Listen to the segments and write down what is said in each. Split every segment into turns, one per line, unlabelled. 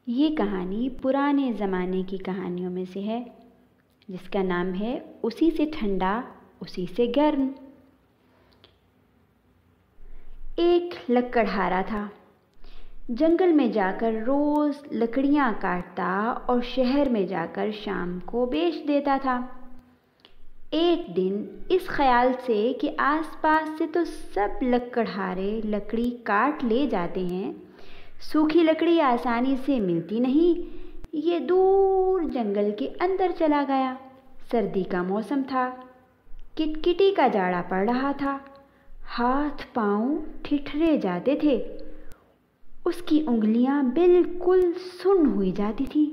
ये कहानी पुराने ज़माने की कहानियों में से है, जिसका नाम है उसी से ठंडा उसी से गर्म। एक लकड़हारा था। जंगल में जाकर रोज़ लकड़ियाँ काटता और शहर में जाकर शाम को बेच देता था। एक दिन इस ख्याल से कि आसपास से तो सब लकड़हारे लकड़ी काट ले जाते हैं, सूखी लकड़ी आसानी से मिलती नहीं, ये दूर जंगल के अंदर चला गया। सर्दी का मौसम था, किटकिटी का जाड़ा पड़ रहा था, हाथ पांव ठिठुरे जाते थे, उसकी उंगलियां बिल्कुल सुन्न हुई जाती थी।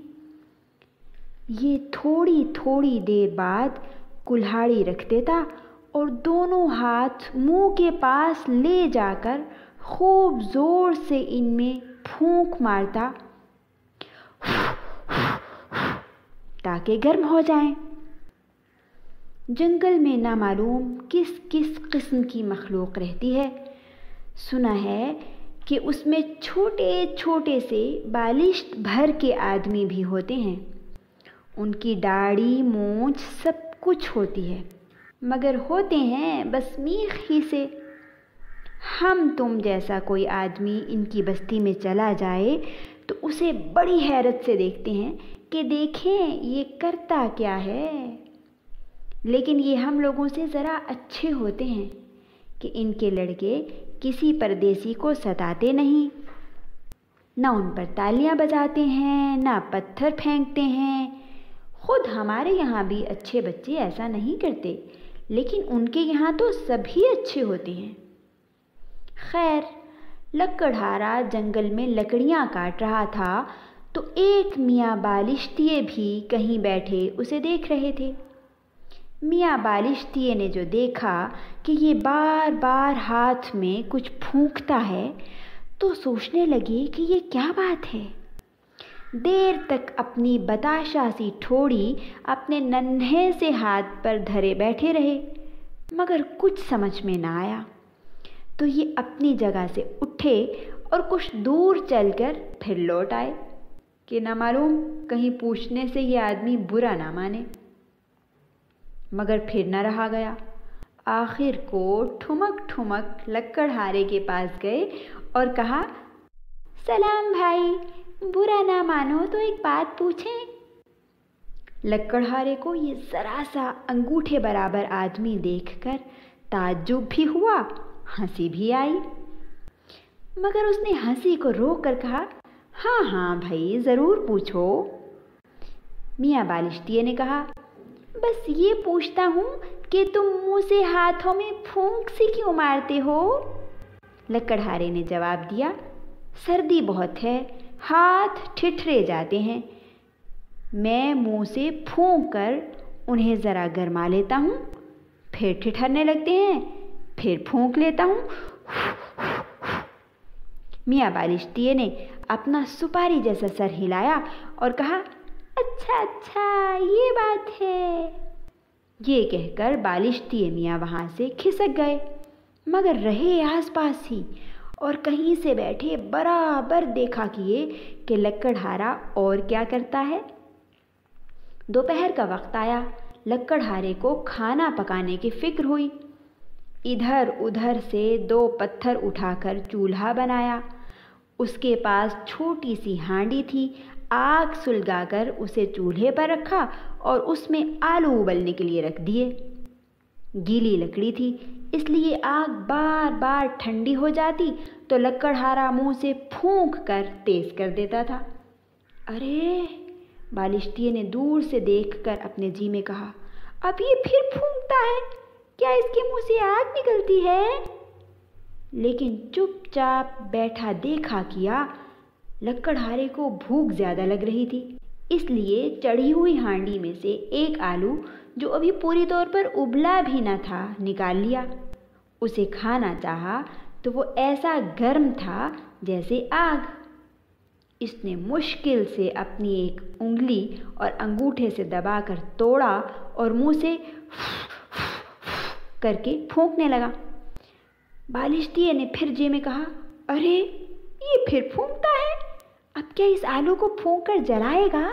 ये थोड़ी थोड़ी देर बाद कुल्हाड़ी रख देता और दोनों हाथ मुंह के पास ले जाकर खूब जोर से इनमें फूंक मारता ताकि गर्म हो जाएं। जंगल में ना मालूम किस किस किस्म की मखलूक रहती है। सुना है कि उसमें छोटे छोटे से बालिश्त भर के आदमी भी होते हैं। उनकी दाढ़ी मूंछ सब कुछ होती है, मगर होते हैं बस मीख ही से। हम तुम जैसा कोई आदमी इनकी बस्ती में चला जाए तो उसे बड़ी हैरत से देखते हैं कि देखें ये करता क्या है। लेकिन ये हम लोगों से ज़रा अच्छे होते हैं कि इनके लड़के किसी परदेसी को सताते नहीं, ना उन पर तालियां बजाते हैं, ना पत्थर फेंकते हैं। खुद हमारे यहाँ भी अच्छे बच्चे ऐसा नहीं करते, लेकिन उनके यहाँ तो सभी अच्छे होते हैं। खैर, लकड़हारा जंगल में लकड़ियाँ काट रहा था तो एक मियाँ बालिश्तिये भी कहीं बैठे उसे देख रहे थे। मियाँ बालिश्तिये ने जो देखा कि ये बार बार हाथ में कुछ फूंकता है तो सोचने लगे कि ये क्या बात है। देर तक अपनी बताशा सी ठोड़ी अपने नन्हे से हाथ पर धरे बैठे रहे, मगर कुछ समझ में ना आया। तो ये अपनी जगह से उठे और कुछ दूर चलकर फिर लौट आए कि ना मालूम कहीं पूछने से ये आदमी बुरा ना माने। मगर फिर न रहा गया। आखिर को ठुमक ठुमक लकड़हारे के पास गए और कहा, सलाम भाई, बुरा ना मानो तो एक बात पूछें। लकड़हारे को ये ज़रा सा अंगूठे बराबर आदमी देखकर ताज्जुब भी हुआ, हंसी भी आई, मगर उसने हंसी को रोक कर कहा, हाँ हाँ भाई, ज़रूर पूछो। मियाँ बालिश्तिये ने कहा, बस ये पूछता हूँ कि तुम मुँह से हाथों में फूंक सी क्यों मारते हो? लकड़हारे ने जवाब दिया, सर्दी बहुत है, हाथ ठिठुरे जाते हैं, मैं मुँह से फूंक कर उन्हें ज़रा गरमा लेता हूँ, फिर ठिठुरने लगते हैं, फिर फूंक लेता हूँ। मियाँ बालिश्तिये ने अपना सुपारी जैसा सर हिलाया और कहा, अच्छा अच्छा, ये बात है। ये कहकर बालिश्तिये मियाँ वहाँ से खिसक गए, मगर रहे आसपास ही और कहीं से बैठे बराबर देखा किए कि लकड़हारा और क्या करता है। दोपहर का वक्त आया। लकड़हारे को खाना पकाने की फिक्र हुई। इधर उधर से 2 पत्थर उठाकर चूल्हा बनाया। उसके पास छोटी सी हांडी थी, आग सुलगाकर उसे चूल्हे पर रखा और उसमें आलू उबलने के लिए रख दिए। गीली लकड़ी थी, इसलिए आग बार बार ठंडी हो जाती तो लकड़हारा मुंह से फूंक कर तेज कर देता था। अरे, बालिश्तिये ने दूर से देखकर अपने जी में कहा, अब ये फिर फूंकता है, क्या इसके मुंह से आग निकलती है? लेकिन चुपचाप बैठा देखा किया। लकड़हारे को भूख ज़्यादा लग रही थी, इसलिए चढ़ी हुई हांडी में से एक आलू, जो अभी पूरी तौर पर उबला भी न था, निकाल लिया। उसे खाना चाहा तो वो ऐसा गर्म था जैसे आग। इसने मुश्किल से अपनी एक उंगली और अंगूठे से दबाकर तोड़ा और मुंह से करके फूंकने लगा। बालिश्तिये ने फिर जी में कहा, अरे, ये फिर फूंकता है, अब क्या इस आलू को फूंक कर जलाएगा?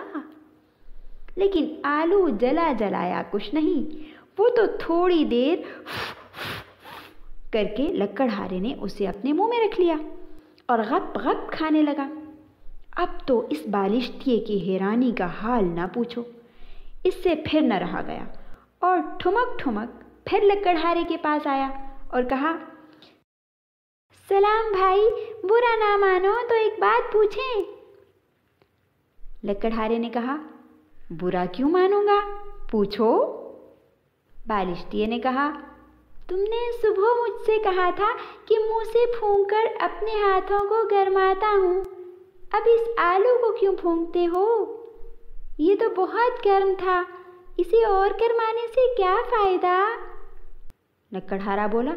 लेकिन आलू जला जलाया कुछ नहीं, वो तो थोड़ी देर करके लकड़हारे ने उसे अपने मुंह में रख लिया और गप गप खाने लगा। अब तो इस बालिश्तिये की हैरानी का हाल ना पूछो। इससे फिर न रहा गया और ठुमक ठुमक फिर लकड़हारे के पास आया और कहा, सलाम भाई, बुरा ना मानो तो एक बात पूछें। लकड़हारे ने कहा, बुरा क्यों मानूंगा, पूछो। बालिश्तिये ने कहा, तुमने सुबह मुझसे कहा था कि मुंह से फूंक कर अपने हाथों को गरमाता हूँ, अब इस आलू को क्यों फूंकते हो? ये तो बहुत गर्म था, इसे और गरमाने से क्या फ़ायदा? लकड़हारा बोला,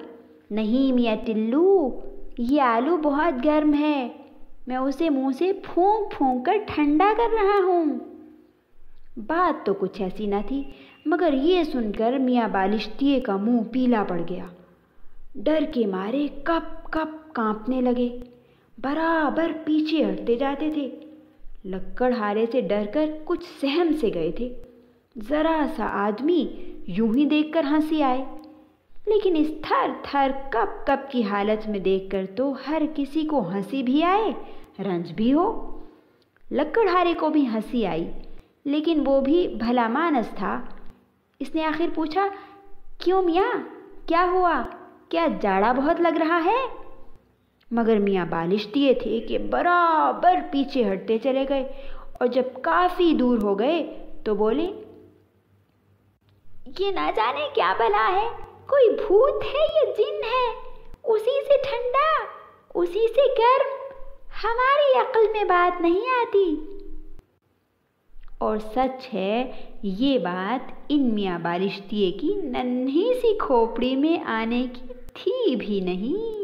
नहीं मियाँ टिल्लू, ये आलू बहुत गर्म है, मैं उसे मुंह से फूंक फूंक कर ठंडा कर रहा हूँ। बात तो कुछ ऐसी न थी, मगर ये सुनकर मियाँ बालिश्तिये का मुंह पीला पड़ गया। डर के मारे कप कप कांपने लगे, बराबर पीछे हटते जाते थे। लकड़हारे से डरकर कुछ सहम से गए थे। जरा सा आदमी यूं ही देखकर हंसी आए, लेकिन इस थर थर कप कप की हालत में देखकर तो हर किसी को हंसी भी आए, रंज भी हो। लकड़हारे को भी हंसी आई, लेकिन वो भी भला मानस था। इसने आखिर पूछा, क्यों मियाँ, क्या हुआ, क्या जाड़ा बहुत लग रहा है? मगर मियाँ बालिश्तिये थे कि बराबर पीछे हटते चले गए और जब काफ़ी दूर हो गए तो बोले, ये ना जाने क्या भला है, कोई भूत है या जिन है, उसी से ठंडा उसी से गर्म, हमारी अक्ल में बात नहीं आती। और सच है, ये बात इन मियाँ बालिश्तिये की नन्ही सी खोपड़ी में आने की थी भी नहीं।